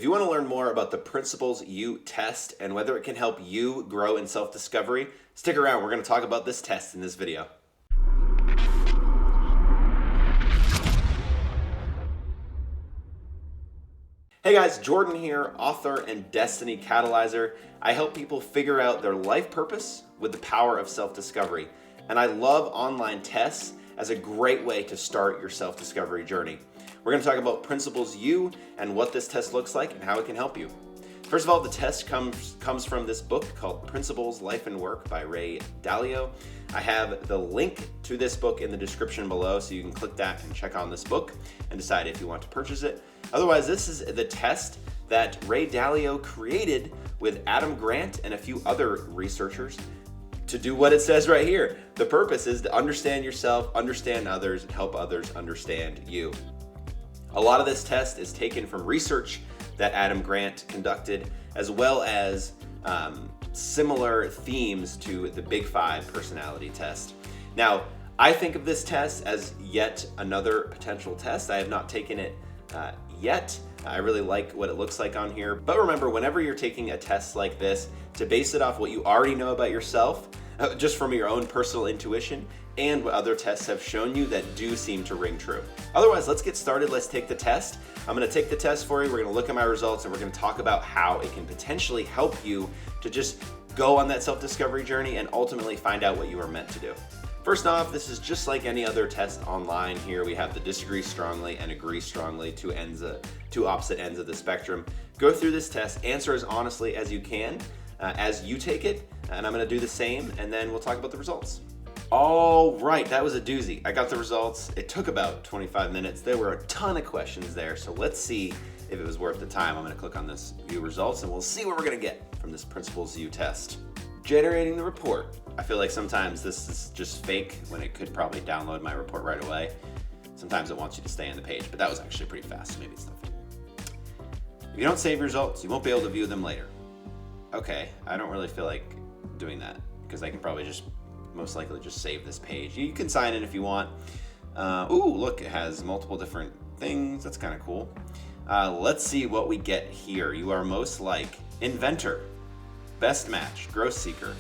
you want to learn more about the principles you test and whether it can help you grow in self-discovery, stick around. We're going to talk about this test in this video. Hey guys, Jordan here, author and destiny catalyzer. I help people figure out their life purpose with the power of self-discovery. And I love online tests as a great way to start your self-discovery journey. We're going to talk about Principles U and what this test looks like and how it can help you. First of all, the test comes from this book called Principles, Life and Work by Dalio. I have the link to this book in the description below, so you can click that and check on this book and decide if you want to purchase it. Otherwise, this is the test that Dalio created with Adam Grant and a few other researchers to do what it says right here. The purpose is to understand yourself, understand others, and help others understand you. A lot of this test is taken from research that Adam Grant conducted, as well as similar themes to the Big Five personality test. Now, I think of this test as yet another potential test. I have not taken it yet. I really like what it looks like on here. But remember, whenever you're taking a test like this, to base it off what you already know about yourself, just from your own personal intuition, and what other tests have shown you that do seem to ring true. Otherwise, let's get started. Let's take the test. I'm gonna take the test for you. We're gonna look at my results and we're gonna talk about how it can potentially help you to just go on that self-discovery journey and ultimately find out what you are meant to do. First off, this is just like any other test online. Here we have the disagree strongly and agree strongly, two opposite ends of the spectrum. Go through this test, answer as honestly as you can as you take it, and I'm gonna do the same, and then we'll talk about the results. All right, that was a doozy. I got the results. It took about 25 minutes. There were a ton of questions there, so let's see if it was worth the time. I'm gonna click on this view results and we'll see what we're gonna get from this Principles U test. Generating the report. I feel like sometimes this is just fake when it could probably download my report right away. Sometimes it wants you to stay on the page, but that was actually pretty fast, so maybe it's not fake. If you don't save results, you won't be able to view them later. Okay, I don't really feel like doing that because I can probably just most likely just save this page. You can sign in if you want. Ooh, look, it has multiple different things. That's kind of cool. Let's see what we get here. You are most like inventor, best match, growth seeker,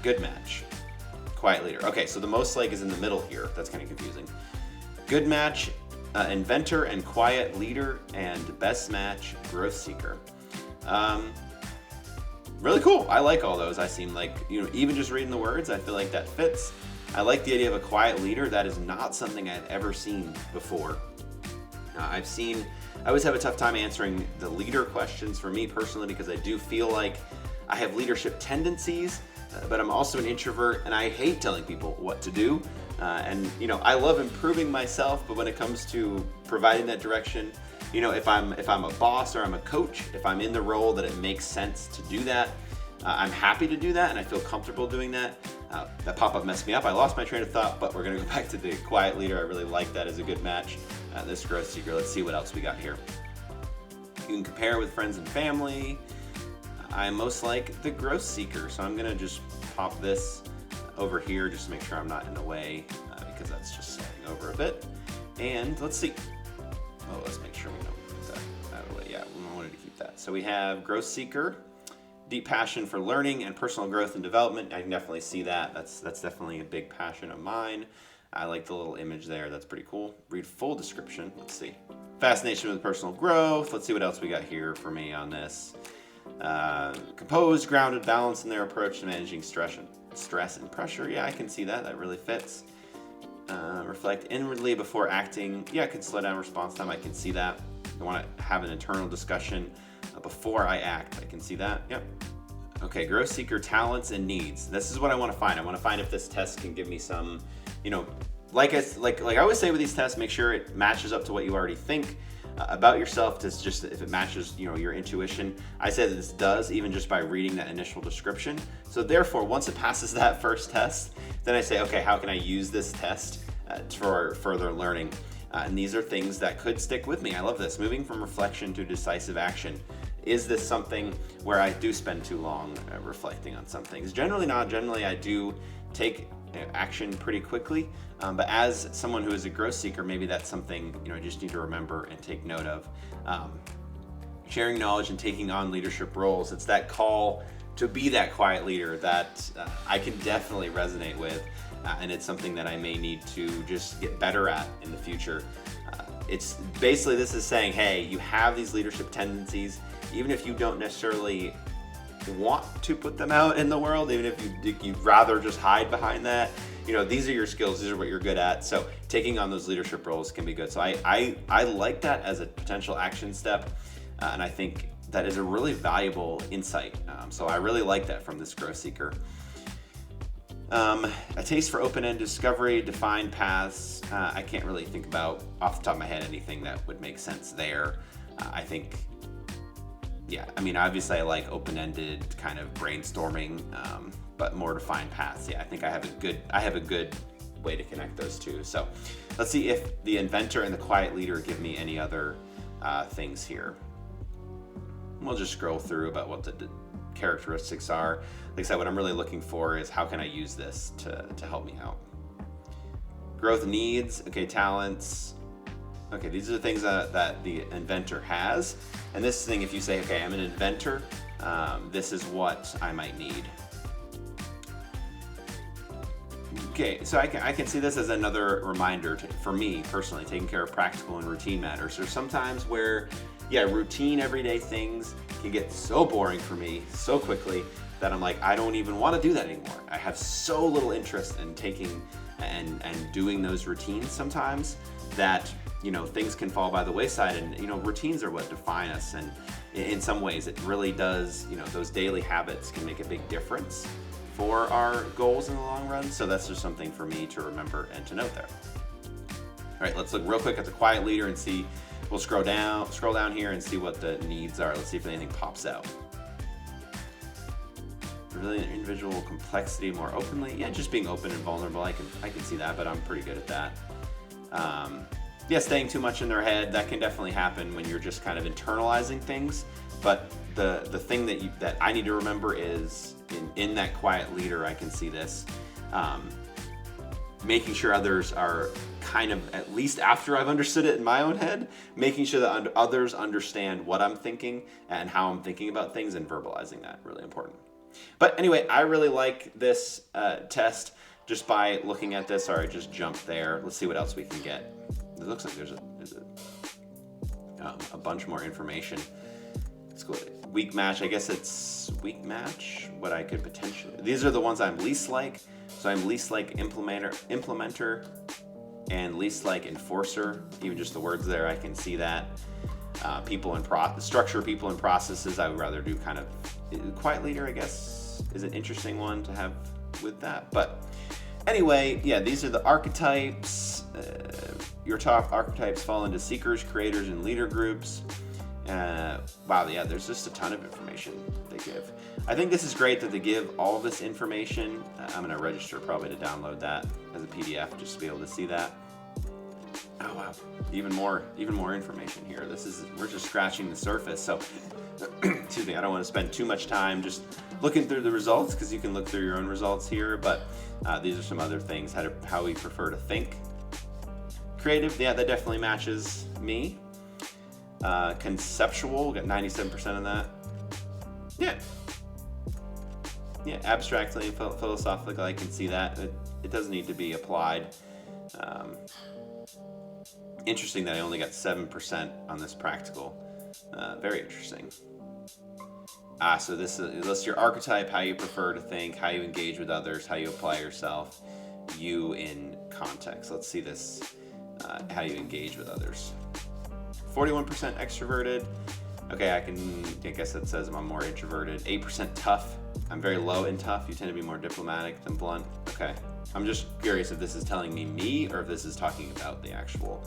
good match, quiet leader. Okay, so the most like is in the middle here. That's kind of confusing. Good match, inventor and quiet leader, and best match, growth seeker. Really cool. I like all those. I seem like, even just reading the words, I feel like that fits. I like the idea of a quiet leader. That is not something I've ever seen before. I always have a tough time answering the leader questions for me personally because I do feel like I have leadership tendencies, but I'm also an introvert and I hate telling people what to do. I love improving myself, but when it comes to providing that direction, if I'm a boss or I'm a coach, if I'm in the role that it makes sense to do that, I'm happy to do that and I feel comfortable doing that. That pop-up messed me up. I lost my train of thought, but we're gonna go back to the quiet leader. I really like that as a good match. This growth seeker, let's see what else we got here. You can compare with friends and family. I'm most like the growth seeker, so I'm gonna just pop this over here just to make sure I'm not in the way because that's just sliding over a bit. And let's see. Oh, let's make sure we don't put that out of the way. Yeah, we wanted to keep that. So we have growth seeker, deep passion for learning and personal growth and development. I can definitely see that. That's definitely a big passion of mine. I like the little image there. That's pretty cool. Read full description. Let's see. Fascination with personal growth. Let's see what else we got here for me on this. Composed, grounded, balanced in their approach to managing stress and pressure. Yeah, I can see that. That really fits. Reflect inwardly before acting. Yeah, I can slow down response time. I can see that. I want to have an internal discussion before I act. I can see that. Yep. Okay, growth seeker talents and needs. This is what I want to find. I want to find if this test can give me some, like I always say with these tests, make sure it matches up to what you already think about yourself. To just if it matches, your intuition. I say that this does, even just by reading that initial description. So therefore, once it passes that first test, then I say, okay, how can I use this test for further learning? And these are things that could stick with me. I love this. Moving from reflection to decisive action. Is this something where I do spend too long reflecting on some things? Generally not. Generally, I do take action pretty quickly. But as someone who is a growth seeker, maybe that's something I just need to remember and take note of. sharing knowledge and taking on leadership roles. It's that call to be that quiet leader that I can definitely resonate with, and it's something that I may need to just get better at in the future. It's basically, this is saying, hey, you have these leadership tendencies, even if you don't necessarily want to put them out in the world, even if you'd rather just hide behind that. These are your skills, these are what you're good at. So taking on those leadership roles can be good. So I like that as a potential action step, and I think that is a really valuable insight. So I really like that from this growth seeker. A taste for open-end discovery, defined paths. I can't really think about off the top of my head anything that would make sense there. I think, obviously I like open-ended kind of brainstorming, but more defined paths. I think I have a good way to connect those two. So let's see if the inventor and the quiet leader give me any other things here. We'll just scroll through about what the characteristics are. Like I said, what I'm really looking for is how can I use this to help me out. Growth needs, okay, talents. Okay, these are the things that the inventor has. And this thing, if you say, okay, I'm an inventor, this is what I might need. Okay, so I can see this as another reminder for me personally, taking care of practical and routine matters. There's sometimes where, routine everyday things can get so boring for me so quickly that I'm like, I don't even want to do that anymore. I have so little interest in taking and doing those routines sometimes that, things can fall by the wayside, and, routines are what define us. And in some ways it really does, those daily habits can make a big difference for our goals in the long run. So that's just something for me to remember and to note there. All right, let's look real quick at the quiet leader and see. We'll scroll down here and see what the needs are. Let's see if anything pops out. Revealing individual complexity more openly. Just being open and vulnerable. I can see that, but I'm pretty good at that. Staying too much in their head, that can definitely happen when you're just kind of internalizing things. But the thing that I need to remember is in that quiet leader, I can see this. Making sure others are kind of, at least after I've understood it in my own head, making sure that others understand what I'm thinking and how I'm thinking about things, and verbalizing that, really important. But anyway, I really like this test just by looking at this. Sorry, I just jumped there. Let's see what else we can get. It looks like there's a bunch more information. Let's go with weak match. I guess it's weak match. What I could potentially, these are the ones I'm least like. So I'm least like implementer and least like enforcer. Even just the words there, I can see that. Structure people and processes, I would rather do kind of quiet leader, I guess, is an interesting one to have with that. But anyway, these are the archetypes. Your top archetypes fall into seekers, creators, and leader groups. There's just a ton of information they give. I think this is great that they give all this information. I'm going to register probably to download that as a PDF just to be able to see that. Oh wow, even more information here. We're just scratching the surface. So, excuse me, I don't want to spend too much time just looking through the results, because you can look through your own results here. But these are some other things. How we prefer to think. Creative, that definitely matches me. Conceptual, got 97% of that. Abstractly and philosophical, I can see that. It doesn't need to be applied. Interesting that I only got 7% on this practical. Very interesting. So this lists your archetype, how you prefer to think, how you engage with others, how you apply yourself, you in context. Let's see this, how you engage with others. 41% extroverted. Okay, I guess that says I'm more introverted. 8% tough. I'm very low in tough. You tend to be more diplomatic than blunt. Okay. I'm just curious if this is telling me or if this is talking about the actual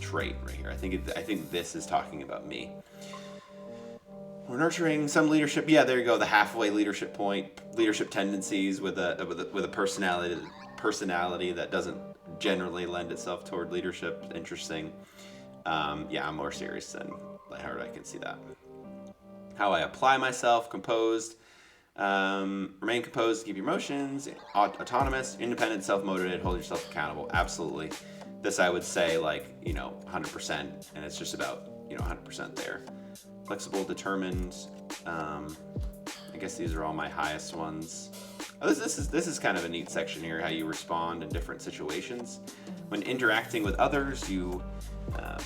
trait right here. I think this is talking about me. We're nurturing some leadership. There you go. The halfway leadership point. Leadership tendencies with a personality that doesn't generally lend itself toward leadership. Interesting. I'm more serious than lighthearted. I can see that. How I apply myself. Composed. Remain composed, keep your emotions. Autonomous, independent, self-motivated, hold yourself accountable. Absolutely. This I would say like, you know, 100%, and it's just about, you know, 100% there. Flexible, determined. I guess these are all my highest ones. Oh, this is kind of a neat section here, how you respond in different situations. When interacting with others, you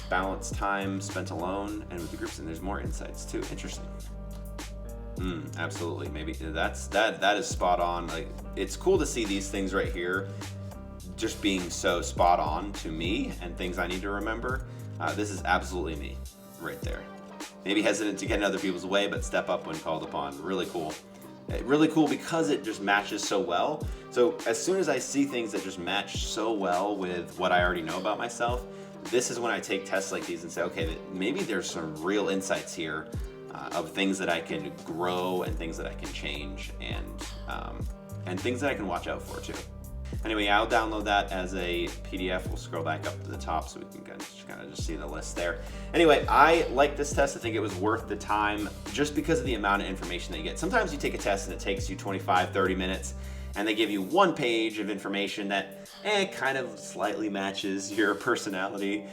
balance time spent alone and with the groups, and there's more insights too. Interesting. Absolutely. Maybe that is spot on. Like, it's cool to see these things right here just being so spot on to me and things I need to remember. This is absolutely me right there. Maybe hesitant to get in other people's way, but step up when called upon. Really cool. Really cool because it just matches so well. So as soon as I see things that just match so well with what I already know about myself, this is when I take tests like these and say, okay, maybe there's some real insights here of things that I can grow and things that I can change and things that I can watch out for too. Anyway, I'll download that as a PDF. We'll scroll back up to the top so we can kind of just see the list there. Anyway, I like this test. I think it was worth the time just because of the amount of information that you get. Sometimes you take a test and it takes you 25, 30 minutes, and they give you one page of information that kind of slightly matches your personality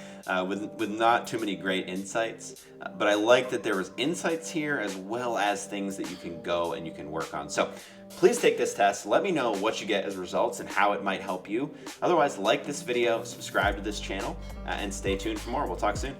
with not too many great insights. But I like that there was insights here as well as things that you can go and you can work on. So please take this test. Let me know what you get as results and how it might help you. Otherwise, like this video, subscribe to this channel, and stay tuned for more. We'll talk soon.